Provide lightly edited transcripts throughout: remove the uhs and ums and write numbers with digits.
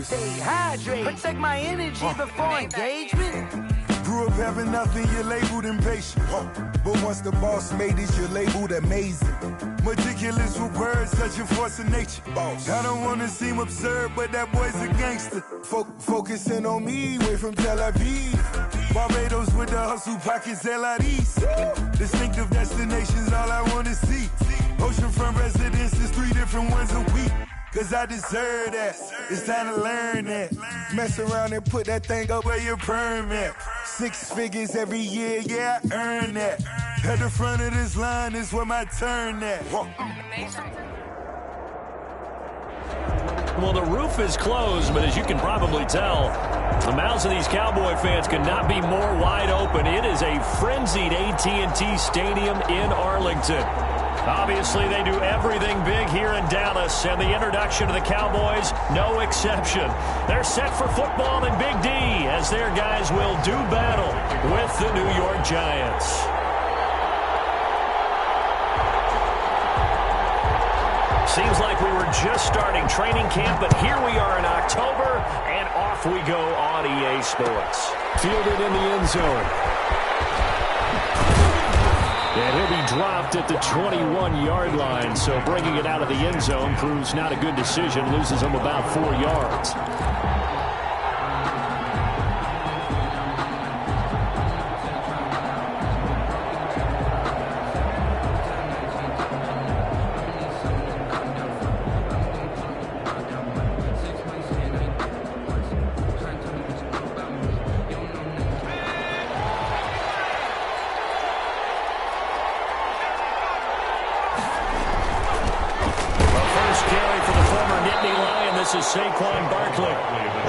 Stay hydrated. Protect my energy before engagement. Grew up having nothing, you're labeled impatient. But once the boss made it, you're labeled amazing. Meticulous with words, such a force of nature. I don't want to seem absurd, but that boy's a gangster. Focusing on me, way from Tel Aviv. Barbados with the hustle, pockets LIDs. Distinctive destinations, all I want to see. Oceanfront residences, 3 different ones a week. Cause I deserve that, it's time to learn that. Mess around and put that thing up where your perm at. 6 figures every year, yeah, I earn that. At the front of this line is where my turn at. Well, the roof is closed, but as you can probably tell, the mouths of these Cowboy fans could not be more wide open. It is a frenzied AT&T Stadium in Arlington. Obviously, they do everything big here in Dallas, and the introduction of the Cowboys, no exception. They're set for football in Big D, as their guys will do battle with the New York Giants. Seems like we were just starting training camp, but here we are in October, and off we go on EA Sports. Fielded in the end zone. And he'll be dropped at the 21-yard line, so bringing it out of the end zone proves not a good decision. Loses him about 4 yards. Saquon Barkley.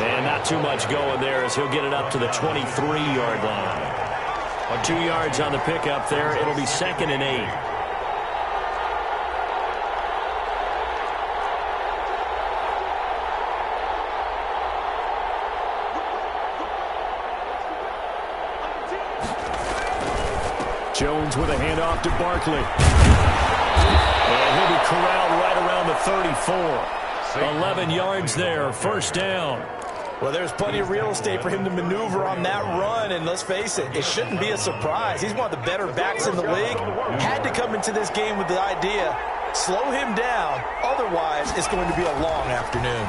And not too much going there as he'll get it up to the 23-yard line. On 2 yards on the pickup there, it'll be 2nd and 8. Jones with a handoff to Barkley. And he'll be corralled right around the 34. 11 yards there, first down. Well, there's plenty of real estate for him to maneuver on that run, and let's face it, it shouldn't be a surprise. He's one of the better backs in the league. Had to come into this game with the idea, slow him down, otherwise it's going to be a long afternoon.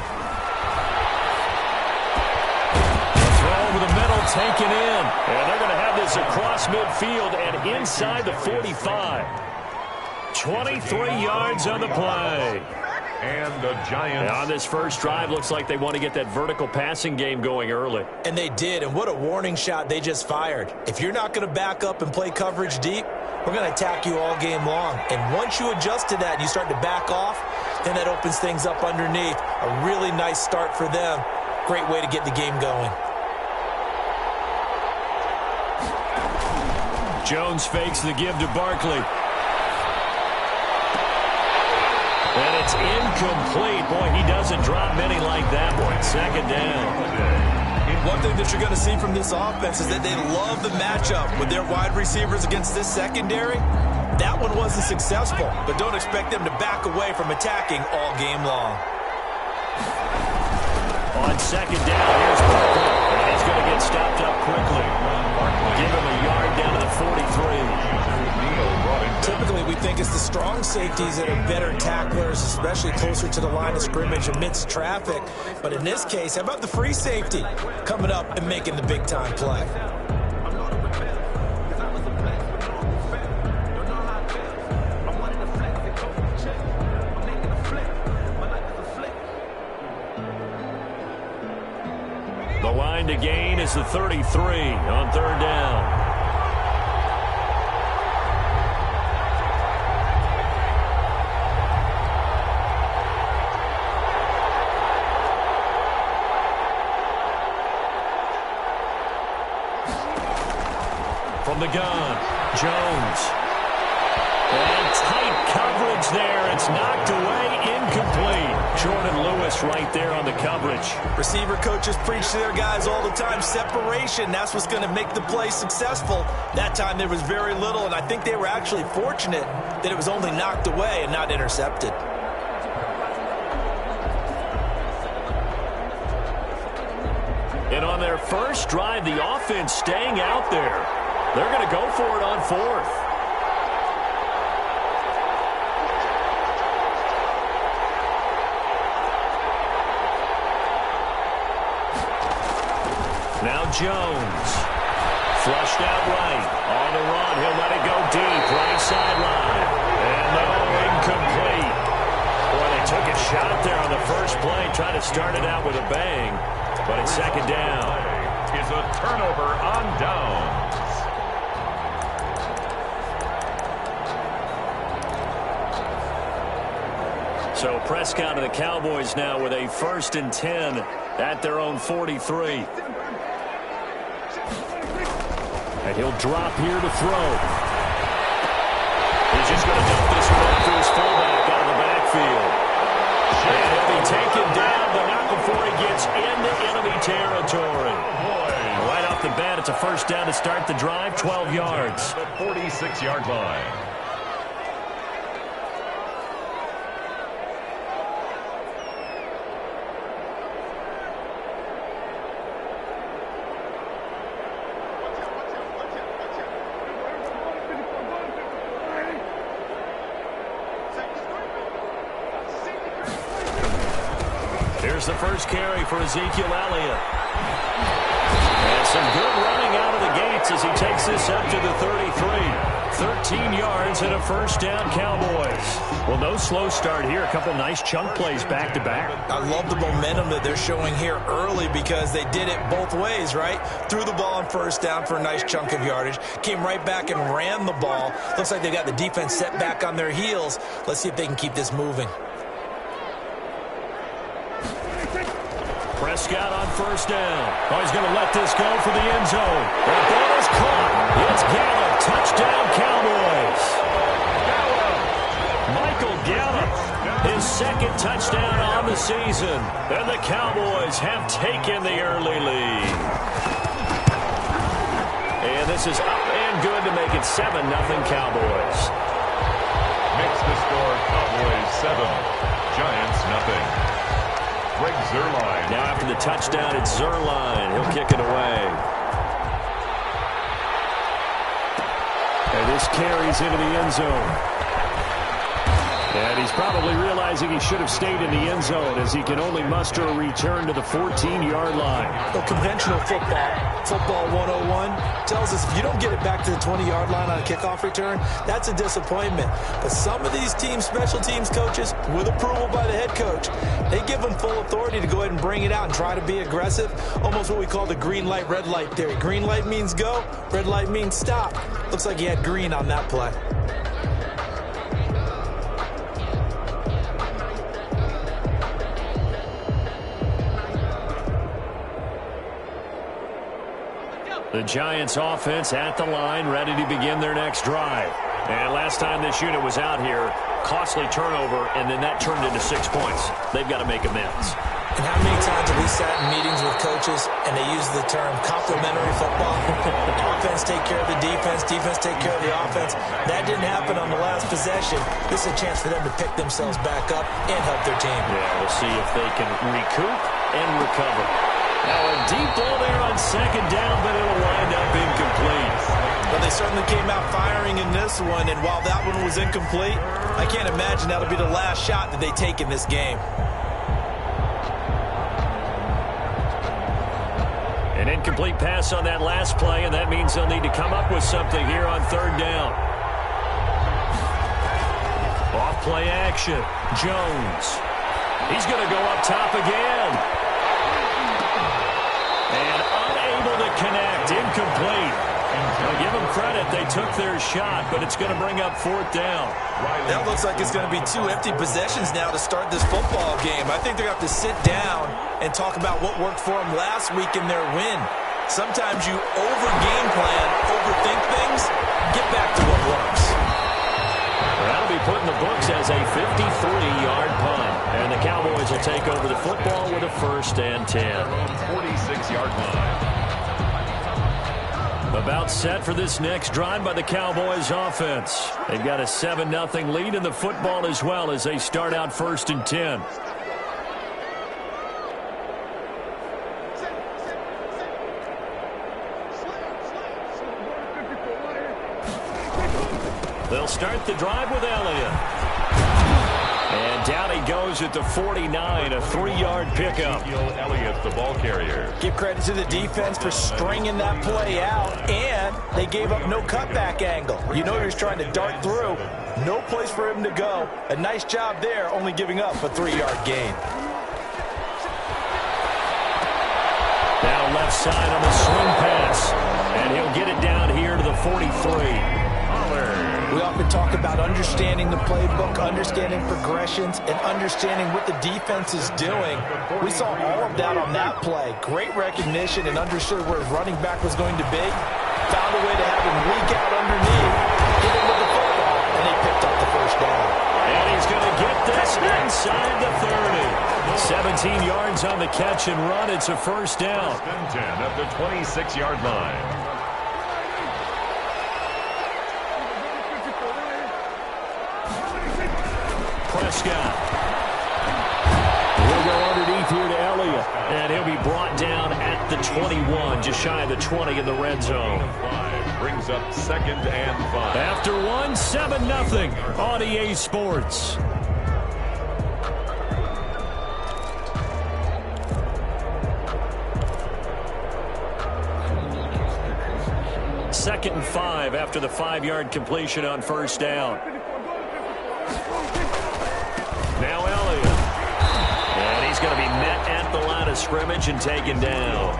The throw over the middle, taken in, and they're going to have this across midfield and inside the 45. 23 yards on the play. And the Giants. On this first drive, looks like they want to get that vertical passing game going early. And they did, and what a warning shot they just fired. If you're not going to back up and play coverage deep, we're going to attack you all game long. And once you adjust to that and you start to back off, then that opens things up underneath. A really nice start for them. Great way to get the game going. Jones fakes the give to Barkley. And it's incomplete. Boy, he doesn't drop many like that one. 2nd down. One thing that you're going to see from this offense is that they love the matchup with their wide receivers against this secondary. That one wasn't successful, but don't expect them to back away from attacking all game long. On 2nd down, here's Barkley. And he's going to get stopped up quickly. Give him a yard down to the 43. Typically, we think it's the strong safeties that are better tacklers, especially closer to the line of scrimmage amidst traffic. But in this case, how about the free safety coming up and making the big-time play? The line to gain is the 33 on 3rd down. From the gun, Jones. And tight coverage there. It's knocked away, incomplete. Jordan Lewis right there on the coverage. Receiver coaches preach to their guys all the time. Separation, that's what's going to make the play successful. That time there was very little, and I think they were actually fortunate that it was only knocked away and not intercepted. And on their first drive, the offense staying out there. They're going to go for it on fourth. Now Jones. Flushed out right. On the run. He'll let it go deep. Right sideline. And no, incomplete. Boy, they took a shot there on the first play. Tried to start it out with a bang. But it's second down. Is a turnover on downs. So Prescott and the Cowboys now with a 1st and 10 at their own 43. And he'll drop here to throw. He's just going to dump this one to his fullback out of the backfield. And he'll be taken down, but not before he gets into enemy territory. Right off the bat, it's a first down to start the drive, 12 yards. The 46-yard line. Here's the first carry for Ezekiel Elliott. And some good running out of the gates as he takes this up to the 33. 13 yards and a first down, Cowboys. Well, no slow start here. A couple nice chunk plays back-to-back. I love the momentum that they're showing here early because they did it both ways, right? Threw the ball on first down for a nice chunk of yardage. Came right back and ran the ball. Looks like they got the defense set back on their heels. Let's see if they can keep this moving. Prescott on first down. Oh, he's going to let this go for the end zone. That ball is caught. It's Gallup. Touchdown, Cowboys. Michael Gallup, his second touchdown on the season. And the Cowboys have taken the early lead. And this is up and good to make it 7-0 Cowboys. Makes the score Cowboys 7, Giants nothing. Greg Zuerlein. Now after the touchdown, it's Zuerlein. He'll kick it away. And this carries into the end zone. And he's probably realizing he should have stayed in the end zone as he can only muster a return to the 14-yard line. Well, conventional football 101, tells us if you don't get it back to the 20-yard line on a kickoff return, that's a disappointment. But some of these team special teams coaches, with approval by the head coach, they give them full authority to go ahead and bring it out and try to be aggressive, almost what we call the green light, red light theory. Green light means go, red light means stop. Looks like he had green on that play. The Giants offense at the line, ready to begin their next drive. And last time this unit was out here, costly turnover, and then that turned into 6 points. They've got to make amends. And how many times have we sat in meetings with coaches and they use the term complementary football? Offense take care of the defense, defense take care of the offense. That didn't happen on the last possession. This is a chance for them to pick themselves back up and help their team. Yeah, we'll see if they can recoup and recover. Now a deep ball there on second down, but it'll wind up incomplete. Well, they certainly came out firing in this one, and while that one was incomplete, I can't imagine that'll be the last shot that they take in this game. An incomplete pass on that last play, and that means they'll need to come up with something here on third down. Off play action. Jones. He's going to go up top again. And unable to connect. Incomplete. I'll give them credit. They took their shot, but it's going to bring up fourth down. That looks like it's going to be 2 empty possessions now to start this football game. I think they're going to have to sit down and talk about what worked for them last week in their win. Sometimes you over-game plan, overthink things, get back to what works. That'll be put in the books as a 53-yard punt. And the Cowboys will take over the football with a 1st and 10. 46-yard line. About set for this next drive by the Cowboys offense. They've got a 7-0 lead in the football as well as they start out 1st and 10. They'll start the drive with Elliott. And down he goes at the 49, a 3-yard pickup. Elliott, the ball carrier. Give credit to the defense for stringing that play out, and they gave up no cutback angle. You know he was trying to dart through. No place for him to go. A nice job there, only giving up a 3-yard gain. Now left side on the swing pass, and he'll get it down here to the 43. We often talk about understanding the playbook, understanding progressions, and understanding what the defense is doing. We saw all of that on that play. Great recognition and understood where his running back was going to be. Found a way to have him leak out underneath, hit him with the football, and they picked up the first down. And he's going to get this inside the 30. 17 yards on the catch and run. It's a first down. 10 at the 26-yard line. Prescott. He'll go underneath here to Elliott, and he'll be brought down at the 21, just shy of the 20 in the red zone. Brings up 2nd and 5. After 1, 7-0 on EA Sports. Second and 5 after the 5-yard completion on first down. Now Elliott. And he's going to be met at the line of scrimmage and taken down.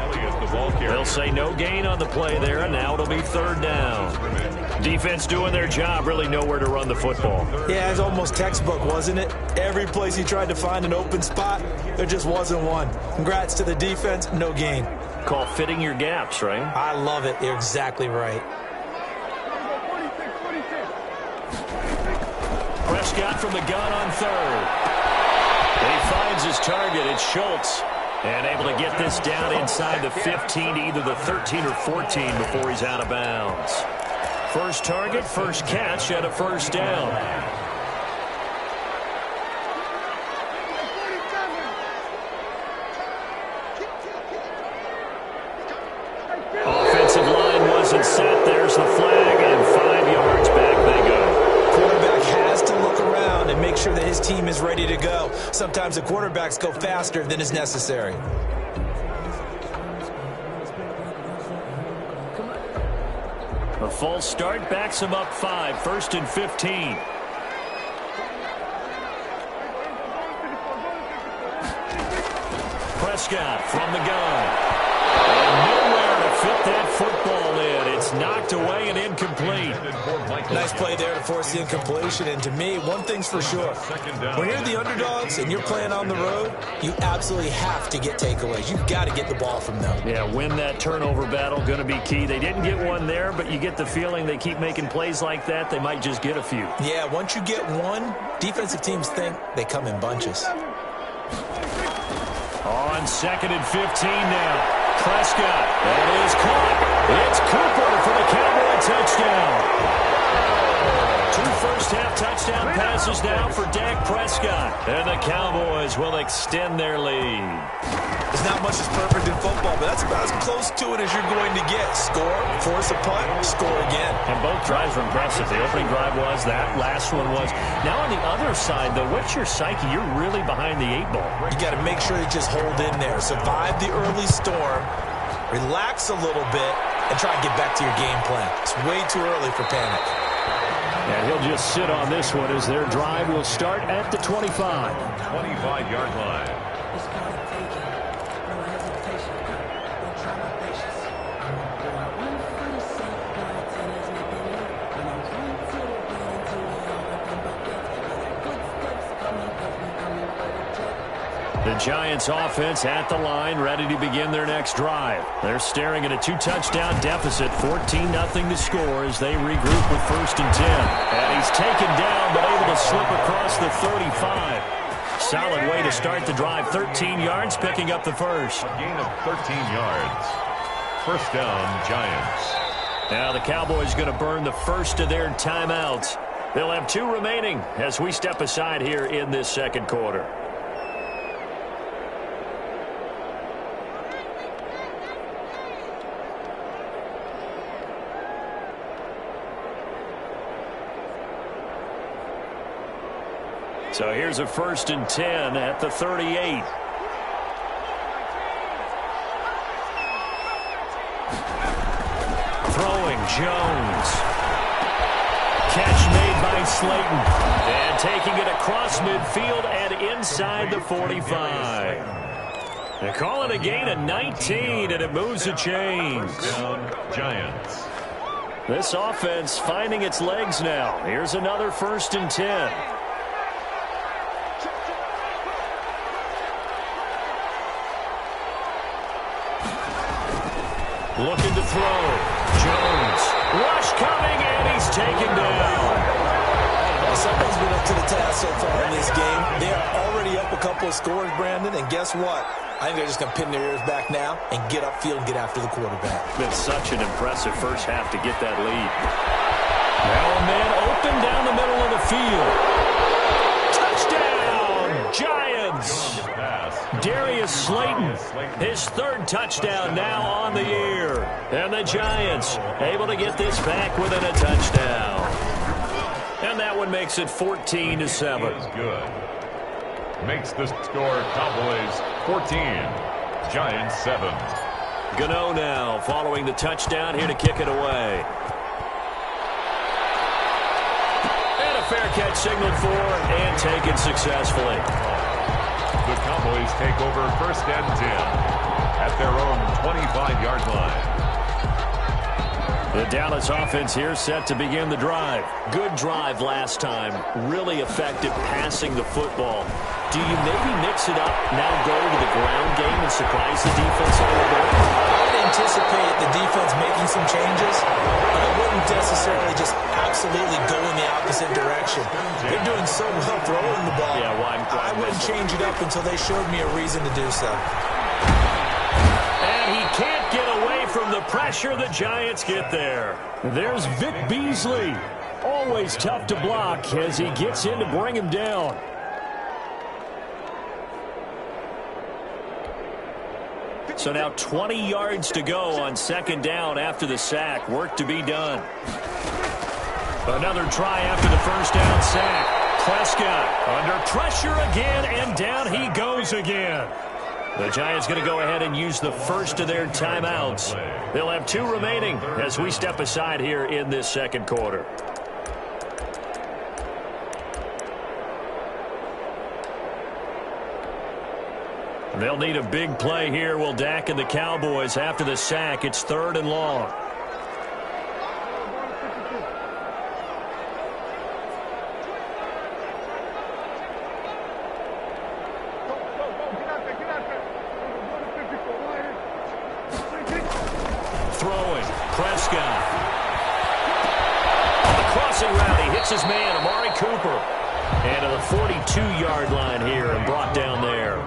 They'll say no gain on the play there, and now it'll be 3rd down. Defense doing their job, really nowhere to run the football. Yeah, it's almost textbook, wasn't it? Every place he tried to find an open spot, there just wasn't one. Congrats to the defense, no gain. Call fitting your gaps, right? I love it. You're exactly right. Prescott from the gun on 3rd. And he finds his target. It's Schultz. And able to get this down inside the 15 to either the 13 or 14 before he's out of bounds. First target, first catch, and a first down. Offensive line wasn't set. There's the flag, and 5 yards back they go. Quarterback has to look around and make sure that his team is ready to go. Sometimes the quarterbacks go faster than is necessary. A false start backs him up 5, 1st and 15. Prescott from the gun. And nowhere to fit that football in. It's knocked away and incomplete. Nice play there to force the incompletion. And to me, one thing's for sure. When you're the underdogs and you're playing on the road, you absolutely have to get takeaways. You've got to get the ball from them. Yeah, win that turnover battle, going to be key. They didn't get one there, but you get the feeling they keep making plays like that, they might just get a few. Yeah, once you get one, defensive teams think they come in bunches. On 2nd and 15 now. Prescott, that is caught. It's Cooper for the Cowboy touchdown. 2 first-half touchdown passes now for Dak Prescott. And the Cowboys will extend their lead. There's not much that's perfect in football, but that's about as close to it as you're going to get. Score, force a punt, score again. And both drives were impressive. The opening drive was, that last one was. Now on the other side, though, what's your psyche? You're really behind the 8 ball. You got to make sure you just hold in there. Survive the early storm, relax a little bit, and try and get back to your game plan. It's way too early for panic. And he'll just sit on this one as their drive will start at the 25. 25-yard line. The Giants offense at the line, ready to begin their next drive. They're staring at a 2-touchdown deficit, 14-0 to score as they regroup with 1st and 10. And he's taken down, but able to slip across the 35. Solid way to start the drive, 13 yards, picking up the first. A gain of 13 yards. First down, Giants. Now the Cowboys going to burn the first of their timeouts. They'll have 2 remaining as we step aside here in this second quarter. So here's a 1st and 10 at the 38. Throwing Jones. Catch made by Slayton. And taking it across midfield and inside the 45. They call it a gain of 19, and it moves the chains. Down, Giants. This offense finding its legs now. Here's another 1st and 10. Looking to throw. Jones. Rush coming, and he's taken down. Well, someone's been up to the task so far in this game. They are already up a couple of scores, Brandon, and guess what? I think they're just going to pin their ears back now and get upfield and get after the quarterback. Been such an impressive first half to get that lead. Now a man open down the middle of the field. Touchdown, Giants! Darius Slayton, his 3rd touchdown now on the year. And the Giants able to get this back within a touchdown. And that one makes it 14-7. Is good. Makes the score Cowboys 14, Giants 7. Gano now following the touchdown here to kick it away. And a fair catch signaled for and taken successfully. The Cowboys take over 1st and 10 at their own 25-yard line. The Dallas offense here set to begin the drive. Good drive last time. Really effective passing the football. Do you maybe mix it up, now go to the ground game and surprise the defense a little bit? I would anticipate the defense making some changes, but I wouldn't necessarily just absolutely go in the opposite direction. They're doing so well throwing the ball. Yeah, I wouldn't change it up until they showed me a reason to do so. And he can't get away from the pressure. The Giants get there. There's Vic Beasley. Always tough to block as he gets in to bring him down. So now 20 yards to go on 2nd down after the sack. Work to be done. Another try after the 1st down sack. Prescott under pressure again, and down he goes again. The Giants going to go ahead and use the first of their timeouts. They'll have 2 remaining as we step aside here in this 2nd quarter. They'll need a big play here. Will Dak and the Cowboys after the sack. It's 3rd and long. Throwing. Prescott. On the crossing route, he hits his man, Amari Cooper. And to the 42-yard line here and brought down there.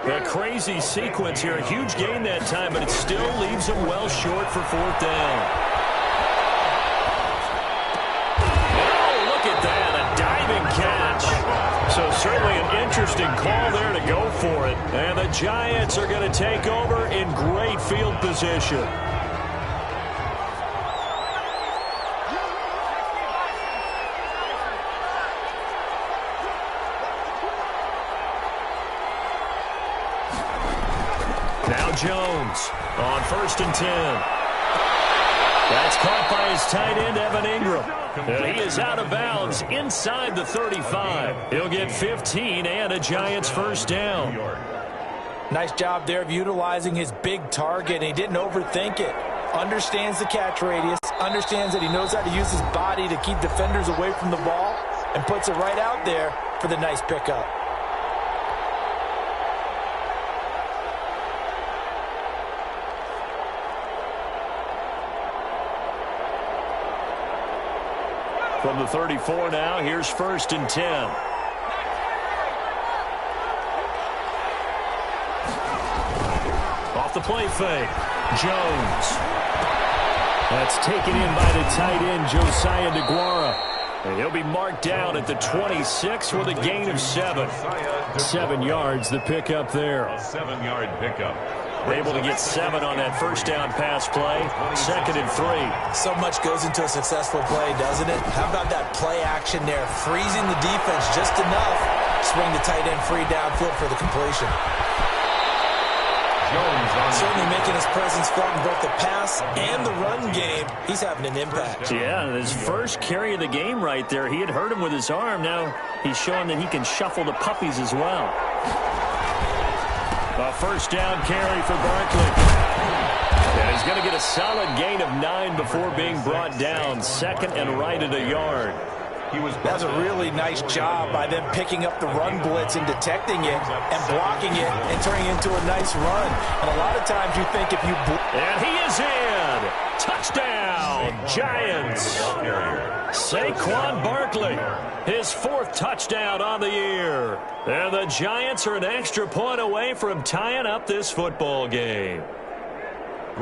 A crazy sequence here. A huge gain that time, but it still leaves them well short for 4th down. Oh, look at that. A diving catch. So certainly an interesting call there to go for it. And the Giants are going to take over in great field position. Jones on 1st and 10. That's caught by his tight end, Evan Ingram. And he is out of bounds inside the 35. He'll get 15 and a Giants 1st down. Nice job there of utilizing his big target, and he didn't overthink it. Understands the catch radius, understands that he knows how to use his body to keep defenders away from the ball, and puts it right out there for the nice pickup. From the 34 now, here's 1st and 10. Off the play fake. Jones. That's taken in by the tight end, Josiah DeGuara. And he'll be marked down at the 26 with a gain of 7. 7 yards, the pickup there. A 7-yard pickup. Able to get 7 on that 1st down pass play. 2nd and 3. So much goes into a successful play, doesn't it? How about that play action there? Freezing the defense just enough Swing the tight end free downfield for the completion. Certainly making his presence felt in both the pass and the run game. He's having an impact. Yeah, his first carry of the game right there. He had hurt him with his arm. Now he's showing that he can shuffle the puppies as well. A first down carry for Barkley. And he's going to get a solid gain of 9 before being brought down. Second and right at a yard. That's a really nice job by them picking up the run blitz and detecting it and blocking it and turning it into a nice run. And a lot of times you think if you... And he is in! Touchdown, Giants! Saquon Barkley, his 4th touchdown on the year. And the Giants are an extra point away from tying up this football game.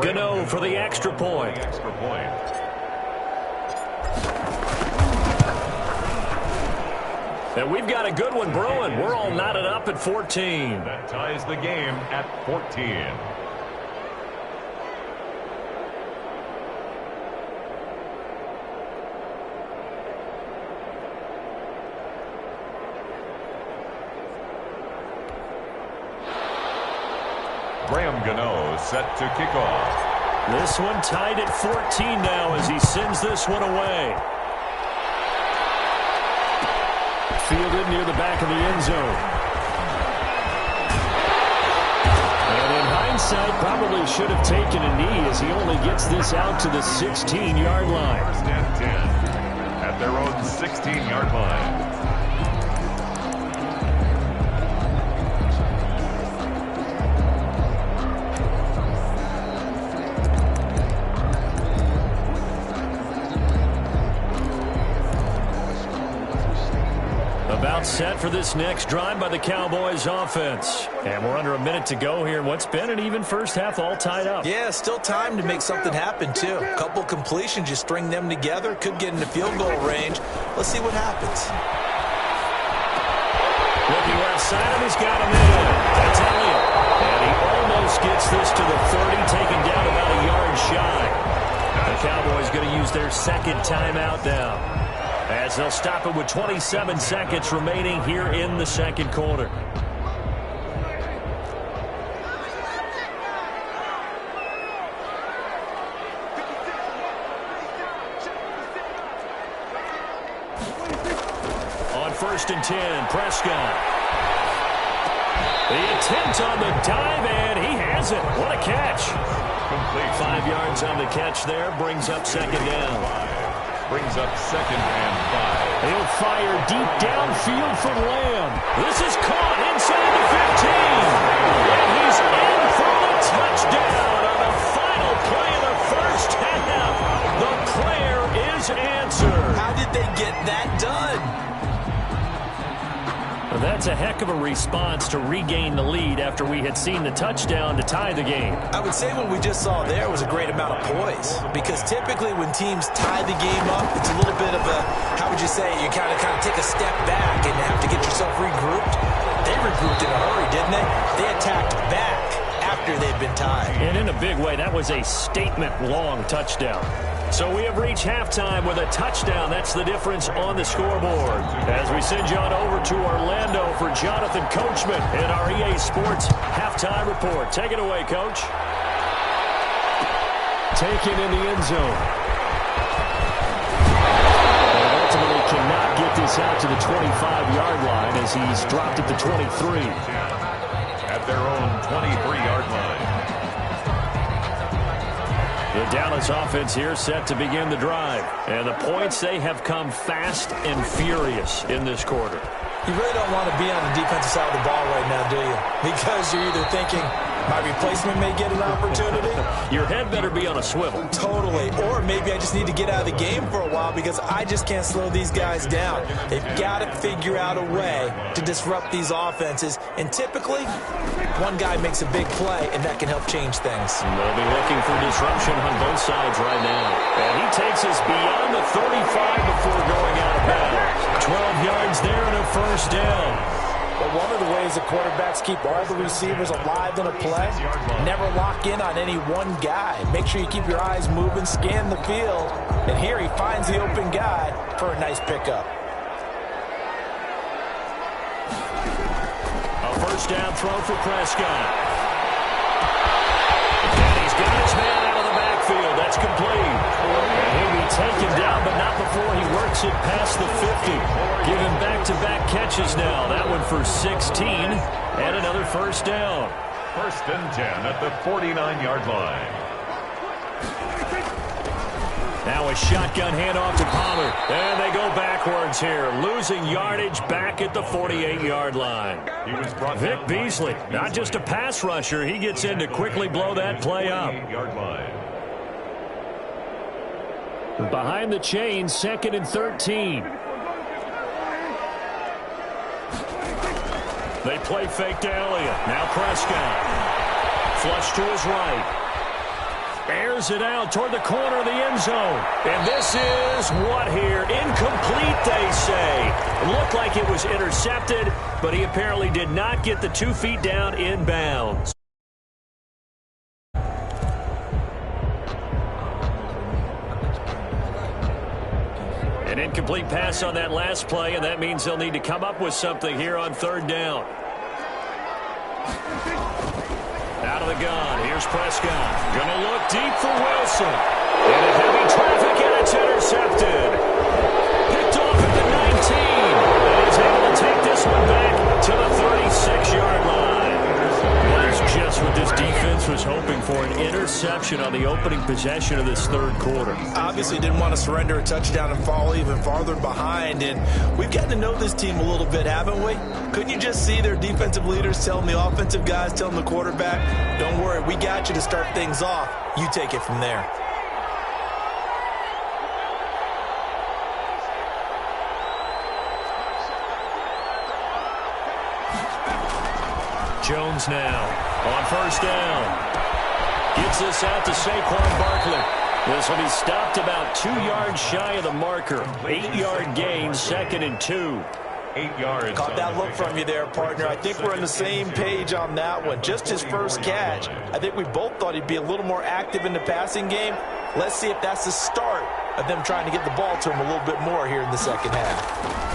Gano for the extra point. And we've got a good one brewing. We're all knotted up at 14. That ties the game at 14. Graham Gano set to kick off. This one tied at 14 now as he sends this one away. Fielded near the back of the end zone. And in hindsight, probably should have taken a knee as he only gets this out to the 16-yard line. First and 10 at their own 16-yard line. About set for this next drive by the Cowboys offense. And we're under a minute to go here in what's been an even first half, all tied up. Yeah, still time to make something happen, too. A couple completions, you string them together, could get into field goal range. Let's see what happens. Looking left side, and he's got him in. That's Elliott. And he almost gets this to the 30, taken down about a yard shy. The Cowboys going to use their second timeout now, as they'll stop it with 27 seconds remaining here in the second quarter. On 1st and 10, Prescott. The attempt on the dive, and he has it. What a catch. Complete. 5 yards on the catch there, brings up second down. Brings up 2nd and 5. He'll fire deep downfield for Lamb. This is caught inside the 15. And he's in for the touchdown on the final play of the first half. The prayer is answered. How did they get that done? That's a heck of a response to regain the lead after we had seen the touchdown to tie the game. I would say what we just saw there was a great amount of poise, because typically when teams tie the game up, it's a little bit of a, how would you say, you kind of take a step back and have to get yourself regrouped. They regrouped in a hurry, didn't they? They attacked back after they'd been tied. And in a big way, that was a statement-long touchdown. So we have reached halftime with a touchdown. That's the difference on the scoreboard. As we send you on over to Orlando for Jonathan Coachman in our EA Sports Halftime Report. Take it away, Coach. Taken in the end zone. And ultimately cannot get this out to the 25-yard line as he's dropped at the 23. At their own 23-yard line. The Dallas offense here set to begin the drive. And the points, they have come fast and furious in this quarter. You really don't want to be on the defensive side of the ball right now, do you? Because you're either thinking, my replacement may get an opportunity. Your head better be on a swivel. Totally. Or maybe I just need to get out of the game for a while because I just can't slow these guys down. They've got to figure out a way to disrupt these offenses. And typically, one guy makes a big play, and that can help change things. And they'll be looking for disruption on both sides right now. And he takes us beyond the 35 before going out of bounds. 12 yards there and a first down. But one of the ways the quarterbacks keep all the receivers alive in a play, never lock in on any one guy. Make sure you keep your eyes moving, scan the field. And here he finds the open guy for a nice pickup. down throw for Prescott. And he's got his man out of the backfield. That's complete. And he'll be taken down, but not before he works it past the 50. Giving back-to-back catches now. That one for 16 and another first down. First and 10 at the 49-yard line. Now a shotgun handoff to Palmer. And they go backwards here. Losing yardage back at the 48-yard line. Vic Beasley, not just a pass rusher. He gets in to quickly blow that play up. Behind the chain, 2nd and 13. They play fake to Elliott. Now Prescott. Flush to his right. Airs it out toward the corner of the end zone. And this is what here? Incomplete, they say. It looked like it was intercepted, but he apparently did not get the 2 feet down in bounds. An incomplete pass on that last play, and that means they'll need to come up with something here on 3rd down. Out of the gun. Here's Prescott. Going to look deep for Wilson. Into heavy traffic, and it's intercepted. Picked off at the 19. And he's able to take this one back to the 36-yard line. That's just what this defense was hoping for, an interception on the opening possession of this 3rd quarter. Obviously didn't want to surrender a touchdown and fall even farther behind. And we've gotten to know this team a little bit, haven't we? Couldn't you just see their defensive leaders telling the offensive guys, telling the quarterback, don't worry, we got you to start things off. You take it from there. Jones now on 1st down. Gets this out to Saquon Barkley. This will be stopped about 2 yards shy of the marker. 8-yard gain, 2nd and 2. 8 yards. Caught that look from you there, partner. I think we're on the same page on that one. Just his first catch. I think we both thought he'd be a little more active in the passing game. Let's see if that's the start of them trying to get the ball to him a little bit more here in the 2nd half.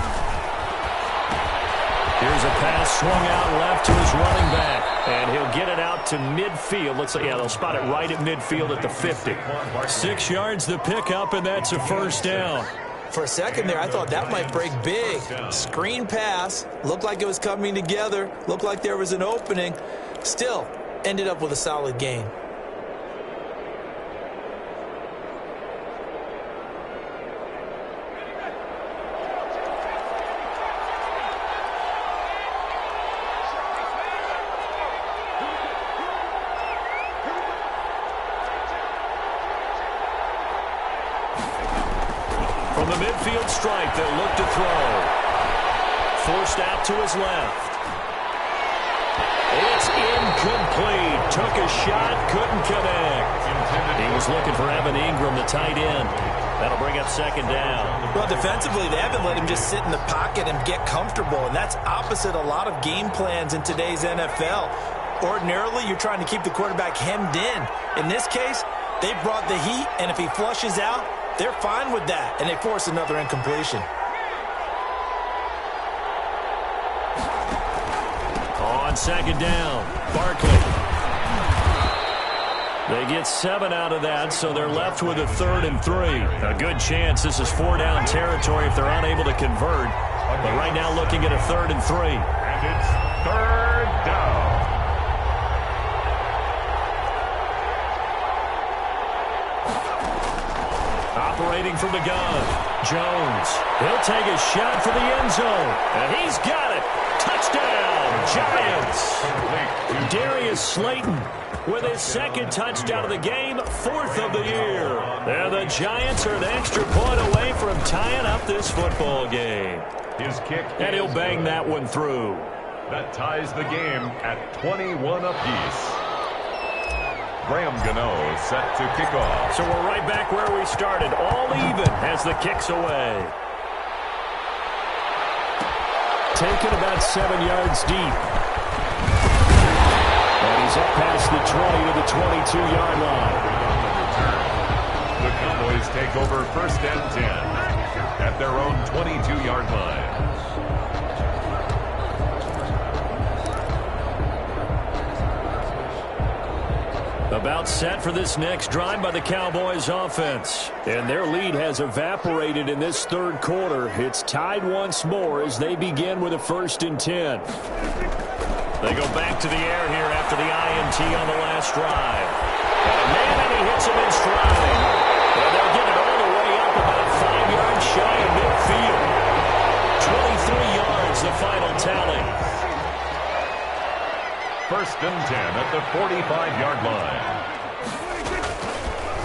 Here's a pass swung out left to his running back. And he'll get it out to midfield. Looks like, yeah, they'll spot it right at midfield at the 50. 6 yards the pickup, and that's a first down. For a second there, I thought that might break big. Screen pass. Looked like it was coming together. Looked like there was an opening. Still, ended up with a solid gain. From the midfield stripe, they'll look to throw. Forced out to his left. It's incomplete. Took a shot, couldn't connect. He was looking for Evan Ingram, the tight end. That'll bring up 2nd down. Well, defensively, they haven't let him just sit in the pocket and get comfortable, and that's opposite a lot of game plans in today's NFL. Ordinarily, you're trying to keep the quarterback hemmed in. In this case, they brought the heat, and if he flushes out, they're fine with that, and they force another incompletion. On 2nd down, Barkley. They get 7 out of that, so they're left with a 3rd and 3. A good chance this is 4-down territory if they're unable to convert. But right now looking at a 3rd and 3. And it's 3rd down. Operating from the gun, Jones. He'll take a shot for the end zone, and he's got it. Touchdown, Giants. Darius Slayton with his 2nd touchdown of the game, 4th of the year. And the Giants are an extra point away from tying up this football game. His kick. And he'll bang that one through. That ties the game at 21 apiece. Graham Gano set to kick off. So we're right back where we started, all even as the kick's away. Taken about 7 yards deep. And he's up past the 20 to the 22-yard line. The Cowboys take over 1st and 10 at their own 22-yard line. About set for this next drive by the Cowboys offense. And their lead has evaporated in this third quarter. It's tied once more as they begin with a 1st and 10. They go back to the air here after the INT on the last drive. And he hits him in stride. And they'll get it all the way up about 5 yards shy of midfield. 23 yards, the final tally. 1st and 10 at the 45-yard line.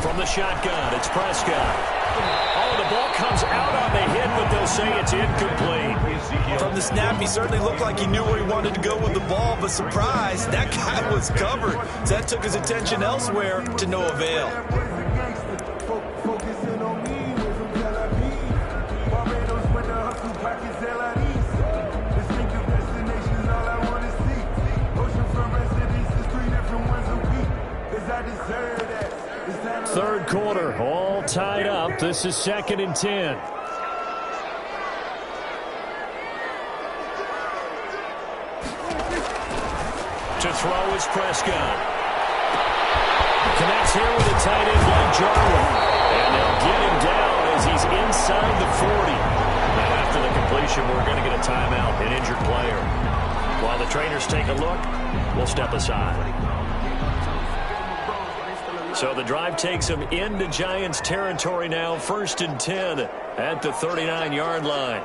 From the shotgun, it's Prescott. Oh, the ball comes out on the hit, but they'll say it's incomplete. From the snap, he certainly looked like he knew where he wanted to go with the ball, but surprise, that guy was covered. So that took his attention elsewhere to no avail. Third quarter, all tied up. This is 2nd and 10. To throw is Prescott. Connects here with a tight end like Jarwin. And they'll get him down as he's inside the 40. And after the completion, we're going to get a timeout, an injured player. While the trainers take a look, we'll step aside. So the drive takes him into Giants territory now. 1st and 10 at the 39-yard line.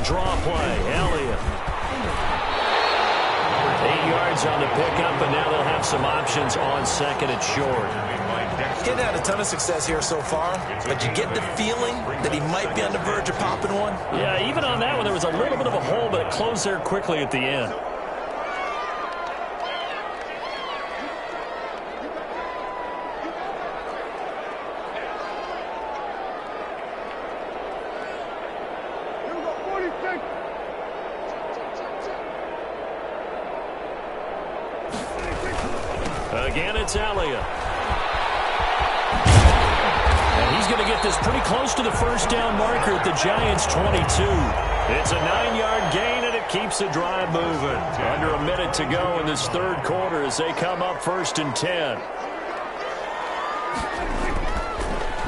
Draw play, Elliott. 8 yards on the pickup, and now they'll have some options on 2nd and short. Getting had a ton of success here so far, but you get the feeling that he might be on the verge of popping one. Yeah, even on that one, there was a little bit of a hole, but it closed there quickly at the end. Again, it's Elliott. He's going to get this pretty close to the 1st down marker at the Giants' 22. It's a 9-yard gain, and it keeps the drive moving. Under a minute to go in this third quarter as they come up 1st and 10.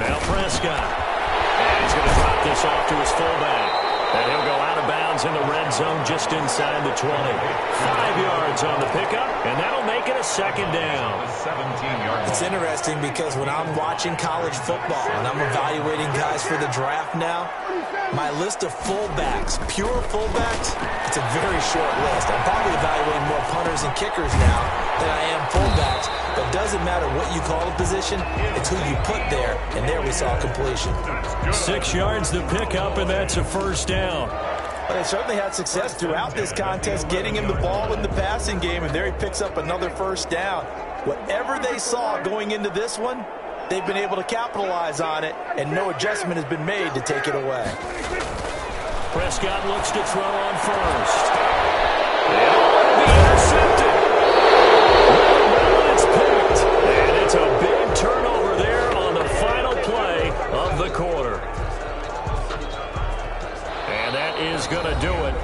Now Prescott. And he's going to drop this off to his fullback. And he'll go out of bounds in the red zone just inside the 20. 5 yards on the pickup, and that'll make it a 2nd down. 17-yard. It's interesting because when I'm watching college football and I'm evaluating guys for the draft now, my list of fullbacks, pure fullbacks, it's a very short list. I'm probably evaluating more punters and kickers now than I am fullbacks. But it doesn't matter what you call a position, it's who you put there, and there we saw completion. 6 yards the pickup, and that's a 1st down. Well, they certainly had success throughout this contest, getting him the ball in the passing game, and there he picks up another 1st down. Whatever they saw going into this one, they've been able to capitalize on it, and no adjustment has been made to take it away. Prescott looks to throw on 1st. And be intercepted. It's picked. And it's a big turnover there on the final play of the quarter. And that is going to do it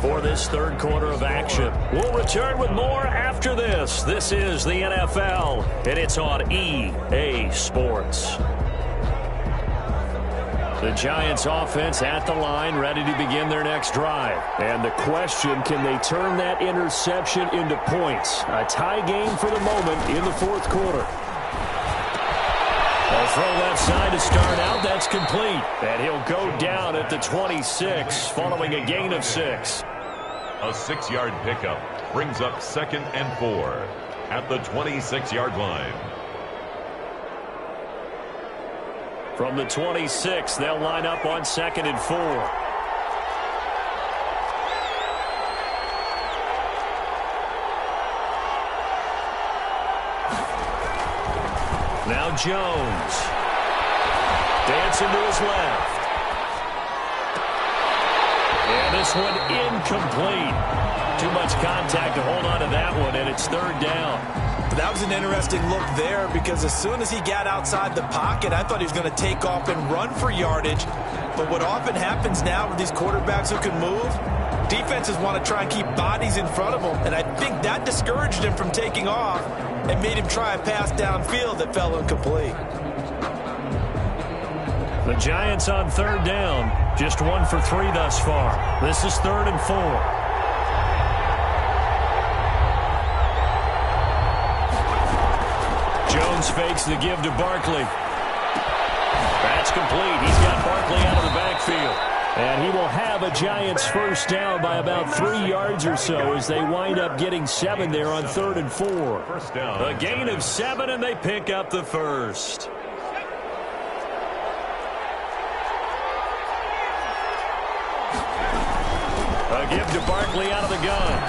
for this third quarter of action. We'll return with more after this. This is the NFL, and it's on EA Sports. The Giants offense at the line, ready to begin their next drive. And the question, can they turn that interception into points? A tie game for the moment in the fourth quarter. A throw left side to start out. That's complete. And he'll go down at the 26 following a gain of 6. A 6-yard pickup brings up 2nd and 4 at the 26-yard line. From the 26, they'll line up on 2nd and 4. Now Jones. Dancing to his left. And this one incomplete. Too much contact to hold on to that one, and it's 3rd down. That was an interesting look there because as soon as he got outside the pocket, I thought he was going to take off and run for yardage. But what often happens now with these quarterbacks who can move, Defenses want to try and keep bodies in front of him, and I think that discouraged him from taking off and made him try a pass downfield that fell incomplete. The Giants on third down, just 1 for 3 thus far. This is 3rd and 4. Jones fakes the give to Barkley. That's complete. He's got Barkley out of the backfield. And he will have a Giants first down by about 3 yards or so as they wind up getting 7 there on 3rd and 4. First down. A gain of 7, and they pick up the first. A give to Barkley out of the gun.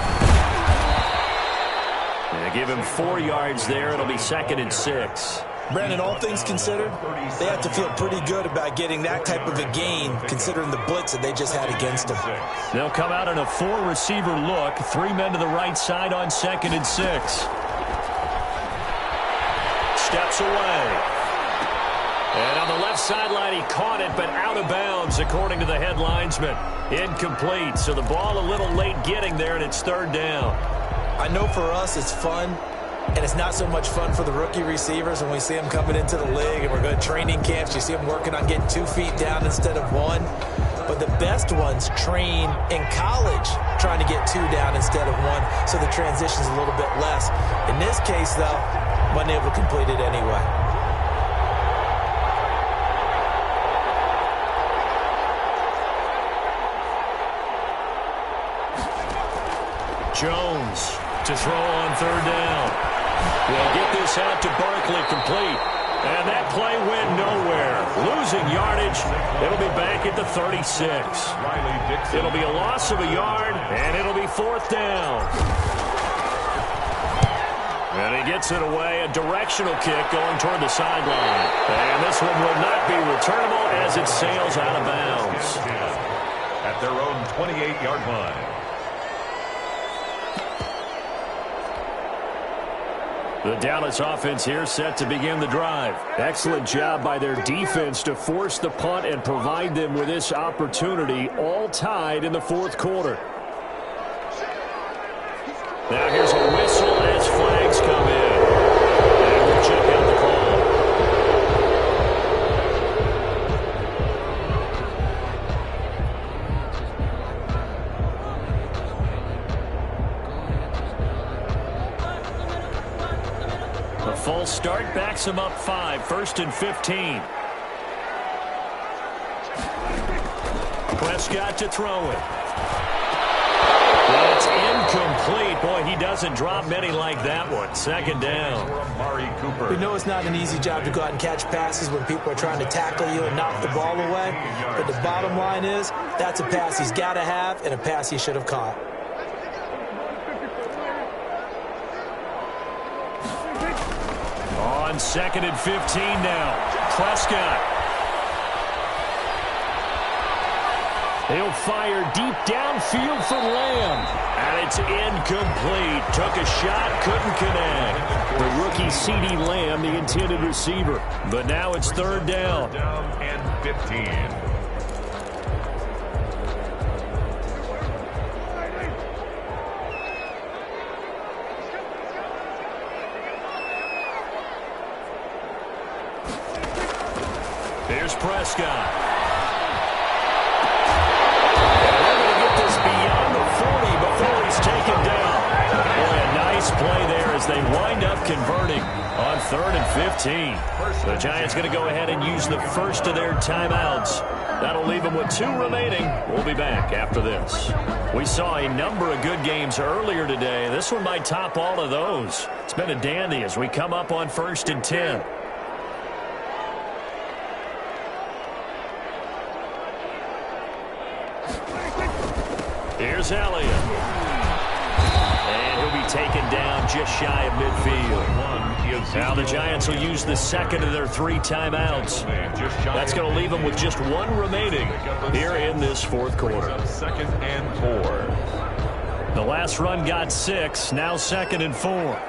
They give him 4 yards there. It'll be 2nd and 6. Brandon, all things considered, they have to feel pretty good about getting that type of a gain, considering the blitz that they just had against them. They'll come out in a 4-receiver look. 3 men to the right side on 2nd and 6. Steps away. And on the left sideline, he caught it, but out of bounds, according to the head linesman. Incomplete, so the ball a little late getting there, and it's 3rd down. I know for us it's fun, and it's not so much fun for the rookie receivers when we see them coming into the league and we're going to training camps. You see them working on getting 2 feet down instead of 1. But the best ones train in college trying to get 2 down instead of 1, so the transition's a little bit less. In this case, though, wasn't able to complete it anyway. Jones to throw on 3rd down. We'll get this out to Barkley, complete. And that play went nowhere. Losing yardage. It'll be back at the 36. It'll be a loss of a yard, and it'll be 4th down. And he gets it away. A directional kick going toward the sideline. And this one will not be returnable as it sails out of bounds. At their own 28-yard line. The Dallas offense here set to begin the drive. Excellent job by their defense to force the punt and provide them with this opportunity, all tied in the 4th quarter. Now here's a whistle as flags come in. And we'll check out the call. A false start backs him up 5, 1st and 15. Prescott to throw it. It's incomplete. Boy, he doesn't drop many like that one. 2nd down. We know it's not an easy job to go out and catch passes when people are trying to tackle you and knock the ball away. But the bottom line is, that's a pass he's got to have and a pass he should have caught. On 2nd and 15 now. Prescott. He'll fire deep downfield for Lamb. And it's incomplete. Took a shot, couldn't connect. The rookie CeeDee Lamb, the intended receiver. But now it's 3rd down. Down and 15. Here's Prescott. And they're going to get this beyond the 40 before he's taken down. Boy, a nice play there as they wind up converting on 3rd and 15. The Giants going to go ahead and use the first of their timeouts. That'll leave them with 2 remaining. We'll be back after this. We saw a number of good games earlier today. This one might top all of those. It's been a dandy as we come up on 1st and 10. Here's Elliott. And he'll be taken down just shy of midfield. Now the Giants will use the 2nd of their 3 timeouts. That's going to leave them with just 1 remaining here in this 4th quarter. 2nd and 4. The last run got 6. Now 2nd and 4.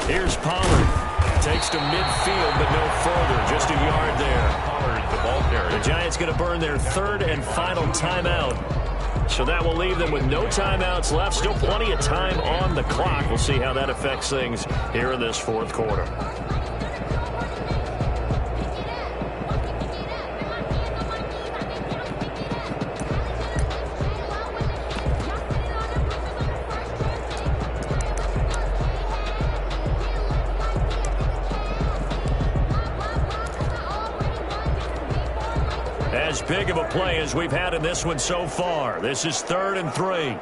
Here's Pollard. Takes to midfield, but no further. Just a yard there. Pollard, the ball carrier. The Giants going to burn their third and final timeout. So that will leave them with no timeouts left. Still plenty of time on the clock. We'll see how that affects things here in this fourth quarter. As big of a play as we've had in this one so far. This is 3rd and 3.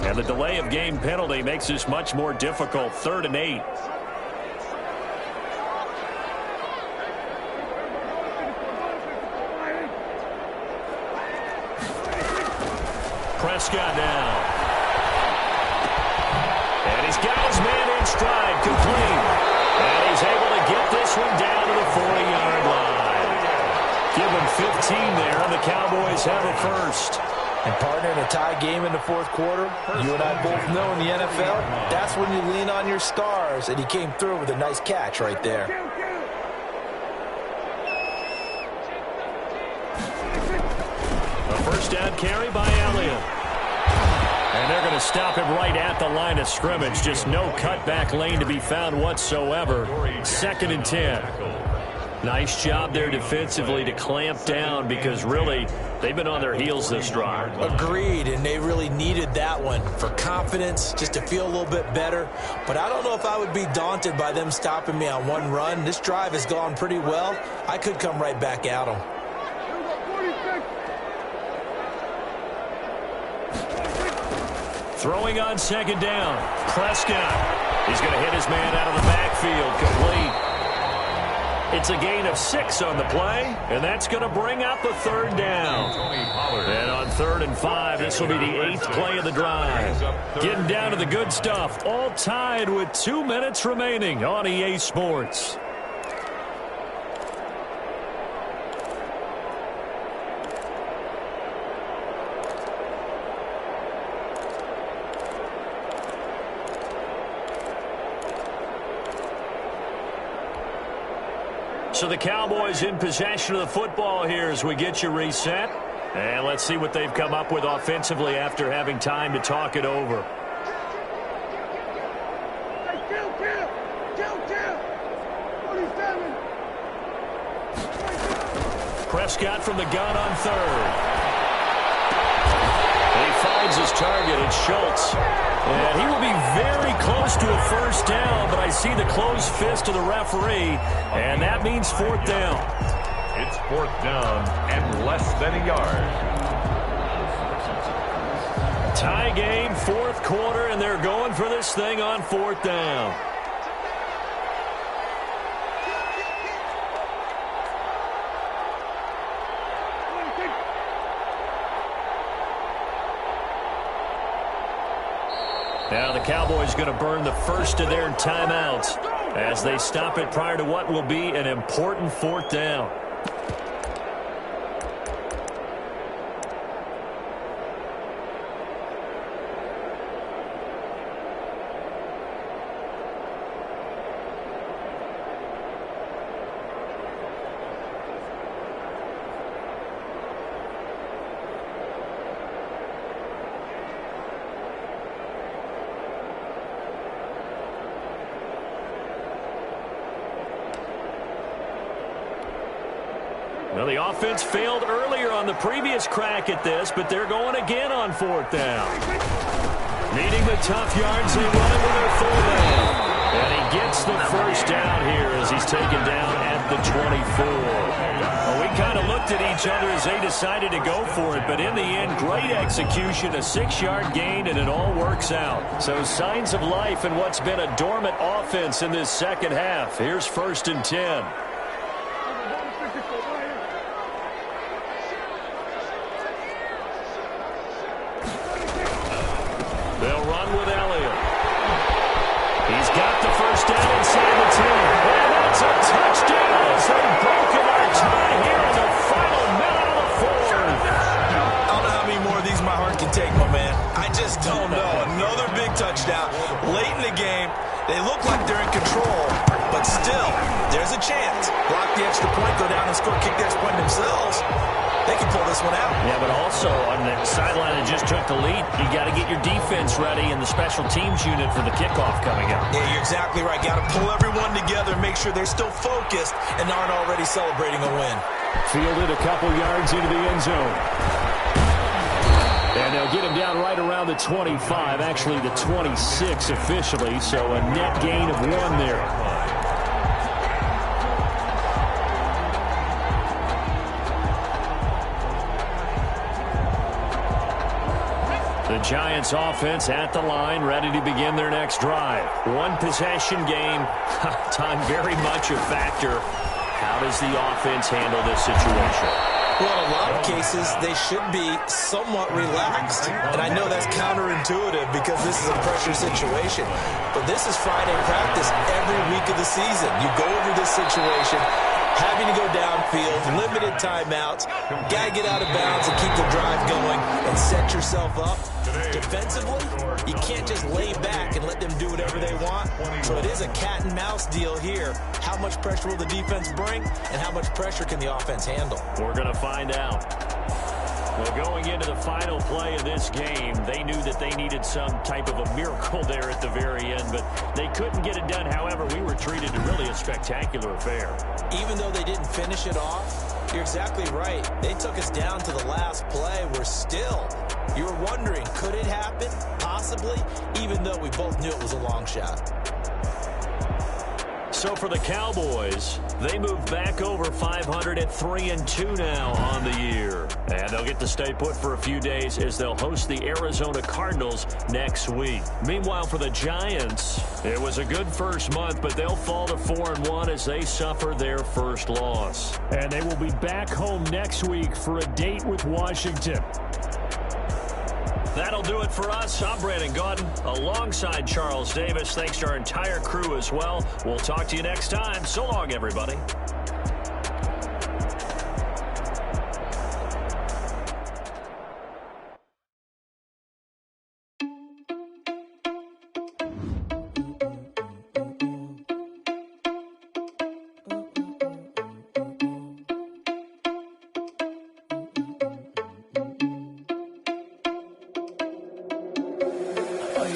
And the delay of game penalty makes this much more difficult. 3rd and 8. Prescott down. And he's got his man in stride, complete. And he's able to get this one down to the 40-yard line. Give him 15 there, and the Cowboys have a first. And partner, in a tie game in the fourth quarter, you and I both know in the NFL, that's when you lean on your stars, and he came through with a nice catch right there. A first down carry by Elliott. And they're going to stop him right at the line of scrimmage. Just no cutback lane to be found whatsoever. 2nd and 10. Nice job there defensively to clamp down because really they've been on their heels this drive. Agreed, and they really needed that one for confidence, just to feel a little bit better. But I don't know if I would be daunted by them stopping me on one run. This drive has gone pretty well. I could come right back at them. Throwing on 2nd down. Prescott. He's going to hit his man out of the backfield. Complete. It's a gain of 6 on the play, and that's going to bring up the 3rd down. And on 3rd and 5, this will be the 8th play of the drive. Getting down to the good stuff, all tied with 2 minutes remaining on EA Sports. So the Cowboys in possession of the football here as we get you reset. And let's see what they've come up with offensively after having time to talk it over. Prescott from the gun on 3rd. And he finds his target. It's Schultz. And he will be very close to a first down, but I see the closed fist of the referee, and that means 4th down. It's 4th down and less than a yard. Tie game, 4th quarter, and they're going for this thing on 4th down. Now the Cowboys going to burn the first of their timeouts as they stop it prior to what will be an important 4th down. Well, the offense failed earlier on the previous crack at this, but they're going again on 4th down. Needing the tough yards, they run it with their 4th down. And he gets the first down here as he's taken down at the 24. Well, we kind of looked at each other as they decided to go for it, but in the end, great execution, a 6-yard gain, and it all works out. So signs of life in what's been a dormant offense in this second half. Here's 1st and 10. They'll run with Elliott. He's got the first down inside the 10. And that's a touchdown as they've broken our tie here in the final minute of the fourth. I don't know how many more of these my heart can take, my man. I just don't know. Another big touchdown late in the game. They look like they're in control, but still, there's a chance. Block the extra point, go down and score, kick the extra point themselves. They can pull this one out. Yeah, but also on the sideline that just took the lead, you got to get your defense ready and the special teams unit for the kickoff coming up. Yeah, you're exactly right. Got to pull everyone together, make sure they're still focused and aren't already celebrating a win. Fielded a couple yards into the end zone. And they'll get him down right around the 25, actually the 26 officially, so a net gain of 1 there. The Giants offense at the line, ready to begin their next drive. 1 possession game, time very much a factor. How does the offense handle this situation? Well, in a lot of cases, they should be somewhat relaxed. And I know that's counterintuitive because this is a pressure situation. But this is Friday practice every week of the season. You go over this situation, having to go downfield, limited timeouts, got to get out of bounds and keep the drive going and set yourself up. Defensively, you can't just lay back and let them do whatever they want. So it is a cat and mouse deal here. How much pressure will the defense bring and how much pressure can the offense handle? We're going to find out. Well, going into the final play of this game, they knew that they needed some type of a miracle there at the very end, but they couldn't get it done. However, we were treated to really a spectacular affair. Even though they didn't finish it off, you're exactly right. They took us down to the last play. We're still, you were wondering, could it happen? Possibly, even though we both knew it was a long shot. So for the Cowboys, they move back over 500 at 3-2 now on the year. And they'll get to stay put for a few days as they'll host the Arizona Cardinals next week. Meanwhile, for the Giants, it was a good first month, but they'll fall to 4-1 as they suffer their first loss. And they will be back home next week for a date with Washington. That'll do it for us. I'm Brandon Gaudin alongside Charles Davis. Thanks to our entire crew as well. We'll talk to you next time. So long, everybody.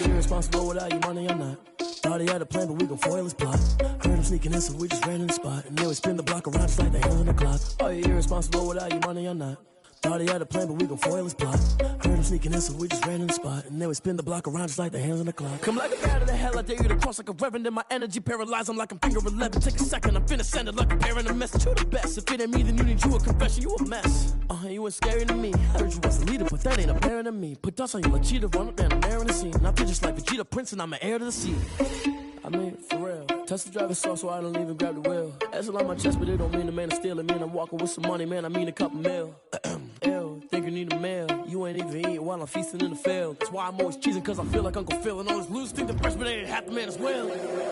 Irresponsible without your money, I'm not. Thought he had a plan, but we gon' foil his plot. Heard him sneaking in, so we just ran in the spot. And then we spin the block around just like the hands on the clock. Oh, you irresponsible without your money, I'm not. Thought he had a plan, but we gon' foil his plot. Heard him sneaking in, so we just ran in the spot. And then we spin the block around just like the hands on the clock. Come like a bat of the hell, I dare you to cross like a reverend. And my energy paralyzed, I'm like I'm finger 11. Take a second, I'm finna send it like a parent a message. You the best, if it ain't me, then you need you a confession. You a mess, you ain't scary to me. Heard you was a leader, but that ain't apparent to me. Put dust on you like cheetah, run up and I'm there in the scene. And I feel just like Vegeta Prince and I'm an heir to the sea. I mean, for real. Touch the driver's soft so I don't even grab the wheel. That's on my chest, but it don't mean the man is stealing. Man, I'm walking with some money, man, I mean a couple mil. Ew, think you need a meal. You ain't even eating while I'm feasting in the field. That's why I'm always cheesing, cause I feel like Uncle Phil. And all this lose think the freshman ain't half the man as well.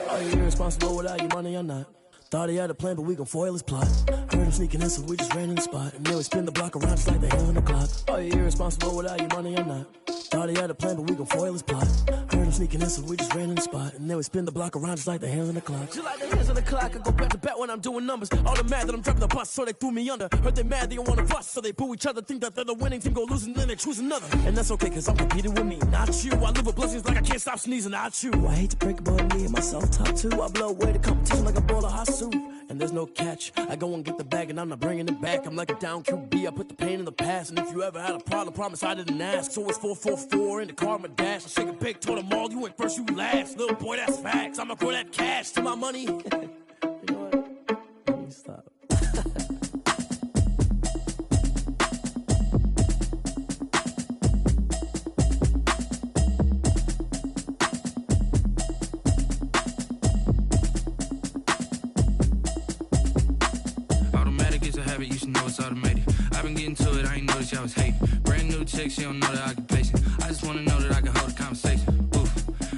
Are you irresponsible without your money or not? Thought he had a plan, but we gon' foil his plot. Heard him sneaking in, so we just ran in the spot. And then we spin the block around just like the hands on the clock. Are you irresponsible without your money or not? Thought he had a plan, but we gon' foil his plot. Heard him sneaking in, so we just ran in the spot. And then we spin the block around just like the hands on the clock. Just like the hands on the clock, I go back to back when I'm doing numbers. All the mad that I'm driving the bus, so they threw me under. Heard they mad, they don't wanna bust, so they boo each other. Think that they're the winning team, go losing, then they choose another. And that's okay, cause I'm competing with me, not you. I live with blessings like I can't stop sneezing, not you. I hate to break it, but me and myself top two. I blow away the competition like a bowl of hot soup. And there's no catch. I go and get the bag and I'm not bringing it back. I'm like a down QB, I put the pain in the past. And if you ever had a problem, promise I didn't ask. So it's 444 in the car, my dash. I shake a big, told them all, you ain't first, you last. Little boy, that's facts. I'ma throw that cash to my money. You know what? Let me stop. I've been getting to it, I ain't noticed y'all was hating. Brand new chick, she don't know the occupation. I just wanna know that I can hold a conversation. Oof,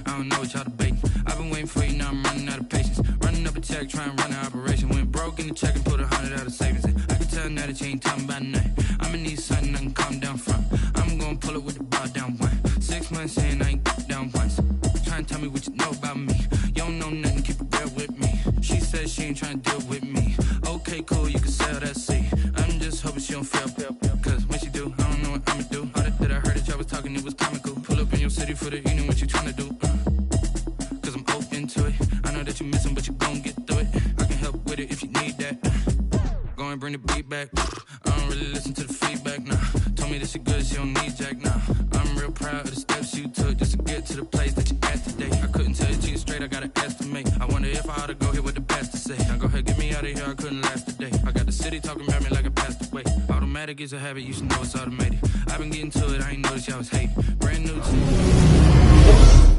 I don't know what y'all debating. I've been waiting for you, now I'm running out of patience. Running up a check, trying to run an operation. Went broke in the check and put 100 out of savings in. I can tell now that you ain't talking about nothing. I'ma need something I can calm down from. I'm gonna pull it with the bar down one. 6 months in, I ain't down once. Trying to tell me what you know about me. You don't know nothing, keep it real with me. She said she ain't trying to deal with me. Okay, cool, you can sell that seed. I'm just hoping she don't fail. Cause when she do, I don't know what I'ma do. All that I heard that y'all was talking, it was comical. Pull up in your city for the evening, what you trying to do? Cause I'm open to it. I know that you missing, but you gon' get through it. I can help with it if you need that. Go and bring the beat back. I don't really listen to the feedback, nah. Told me that she good, she don't need jack, nah. I'm real proud of the steps you took just to get to the place that you at today. I couldn't tell you to you straight, I gotta estimate. I wonder if I ought to go here with the pastor say. Now go ahead, get me out of here, I couldn't last today. I got the city talking about me like I passed away. Automatic is a habit, you should know it's automated. I've been getting to it, I ain't noticed y'all was hating. Brand new to I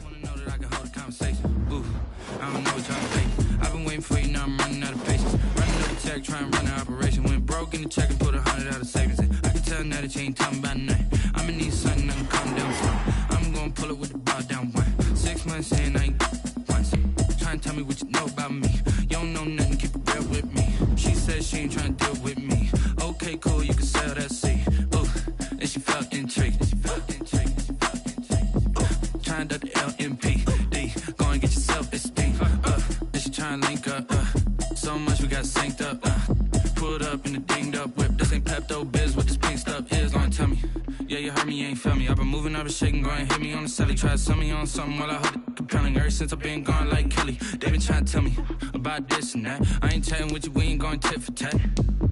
wanna know that I can hold a conversation. Oof, I don't know what y'all debating. I've been waiting for you, now I'm running out of patience. Running up a check, trying to run an operation. Went broke in the check and put 100 out of savings in. I can tell now that you ain't talking about nothing. I'ma need something I can calm down from. I'm gonna pull it with the bar down one. 6 months in, I ain't once. Trying to tell me what you know about me. You don't know nothing, keep it real with me. She said she ain't trying to deal with me. Okay, cool, you can sell that seed. Ooh, and she felt intrigued. Trying to the LMPD. Go and get yourself esteem. And she trying to link up. So much we got synced up. Pulled up in the dinged up whip. This ain't Pepto-Biz, what this pink stuff is. Long tell me. Yeah, you heard me, you ain't feel me. I've been moving, I've been shaking, go and hit me on the celly. Try to sell me on something while I hold it compelling. Ever since I've been gone like Kelly, they been trying to tell me about this and that. I ain't chatting with you, we ain't going tit for tat.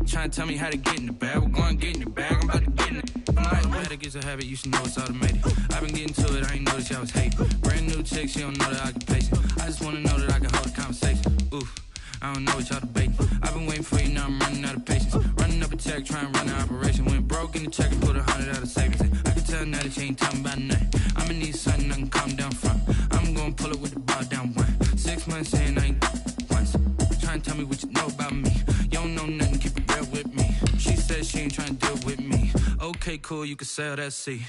Trying to tell me how to get in the bag, we're going to get in the bag, I'm about to get in it. Automatic is a habit, you should know it's automated. I've been getting to it, I ain't noticed y'all was hating. Brand new chick, she don't know the occupation. I just wanna know that I can hold a conversation. Oof, I don't know what y'all debating. I've been waiting for you, now I'm running out of patience. Running up a check, trying to run an operation. Went broke in the check and put 100 out of savings in. I can tell now that you ain't talking about nothing. I'ma need something I can calm down from. I'm gonna pull it with the bar down one. 6 months in, I ain't once. Trying to tell me what you know about me. You don't know nothing, keep it real with me. She said she ain't trying to deal with me. Okay, cool, you can sell that seed.